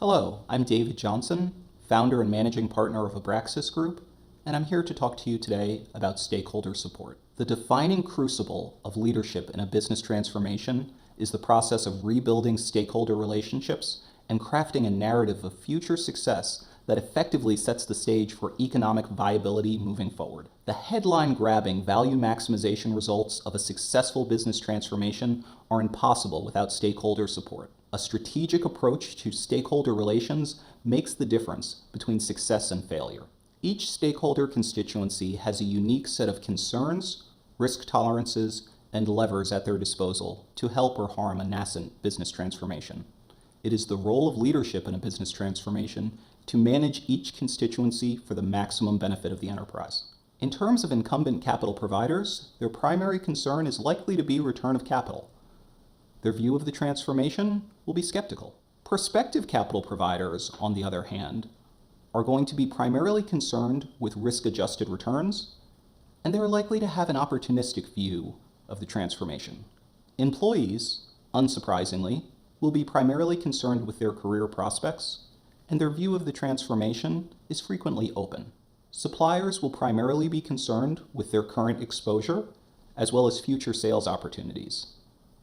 Hello, I'm David Johnson, founder and managing partner of Abraxas Group, and I'm here to talk to you today about stakeholder support. The defining crucible of leadership in a business transformation is the process of rebuilding stakeholder relationships and crafting a narrative of future success that effectively sets the stage for economic viability moving forward. The headline-grabbing value maximization results of a successful business transformation are impossible without stakeholder support. A strategic approach to stakeholder relations makes the difference between success and failure. Each stakeholder constituency has a unique set of concerns, risk tolerances, and levers at their disposal to help or harm a nascent business transformation. It is the role of leadership in a business transformation to manage each constituency for the maximum benefit of the enterprise. In terms of incumbent capital providers, their primary concern is likely to be return of capital. Their view of the transformation will be skeptical. Prospective capital providers, on the other hand, are going to be primarily concerned with risk-adjusted returns, and they're likely to have an opportunistic view of the transformation. Employees, unsurprisingly, will be primarily concerned with their career prospects, and their view of the transformation is frequently open. Suppliers will primarily be concerned with their current exposure, as well as future sales opportunities,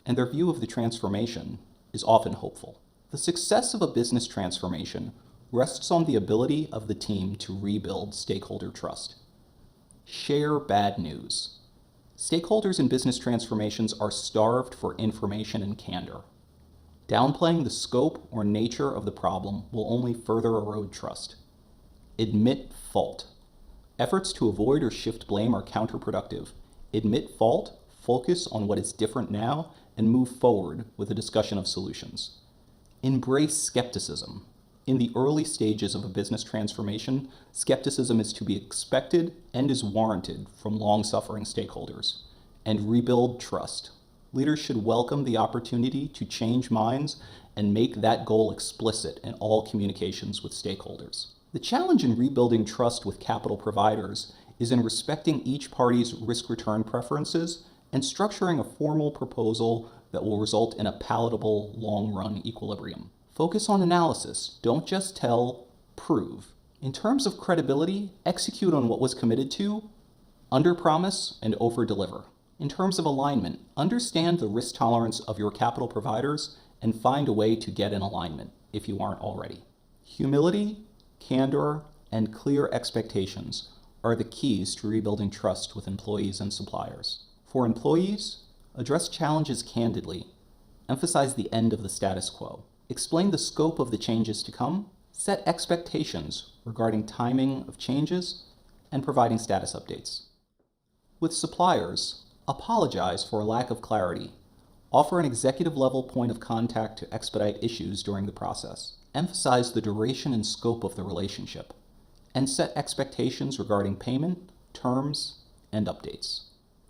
and their view of the transformation is often hopeful. The success of a business transformation rests on the ability of the team to rebuild stakeholder trust. Share bad news. Stakeholders in business transformations are starved for information and candor. Downplaying the scope or nature of the problem will only further erode trust. Admit fault. Efforts to avoid or shift blame are counterproductive. Admit fault, focus on what is different now, and move forward with a discussion of solutions. Embrace skepticism. In the early stages of a business transformation, skepticism is to be expected and is warranted from long-suffering stakeholders. And rebuild trust. Leaders should welcome the opportunity to change minds and make that goal explicit in all communications with stakeholders. The challenge in rebuilding trust with capital providers is in respecting each party's risk-return preferences and structuring a formal proposal that will result in a palatable long-run equilibrium. Focus on analysis. Don't just tell, prove. In terms of credibility, execute on what was committed to, under-promise and over-deliver. In terms of alignment, understand the risk tolerance of your capital providers and find a way to get in alignment if you aren't already. Humility, candor, and clear expectations are the keys to rebuilding trust with employees and suppliers. For employees, address challenges candidly. Emphasize the end of the status quo. Explain the scope of the changes to come. Set expectations regarding timing of changes and providing status updates. With suppliers, apologize for a lack of clarity. Offer an executive-level point of contact to expedite issues during the process. Emphasize the duration and scope of the relationship, and set expectations regarding payment, terms, and updates.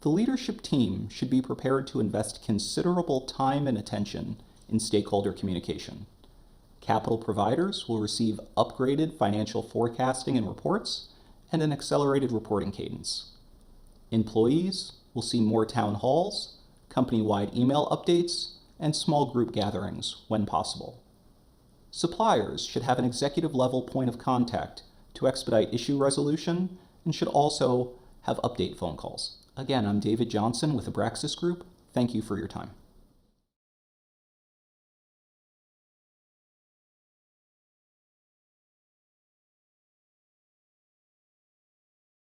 The leadership team should be prepared to invest considerable time and attention in stakeholder communication. Capital providers will receive upgraded financial forecasting and reports and an accelerated reporting cadence. Employees will see more town halls, company-wide email updates, and small group gatherings when possible. Suppliers should have an executive-level point of contact to expedite issue resolution and should also have update phone calls. Again, I'm David Johnson with Abraxas Group. Thank you for your time.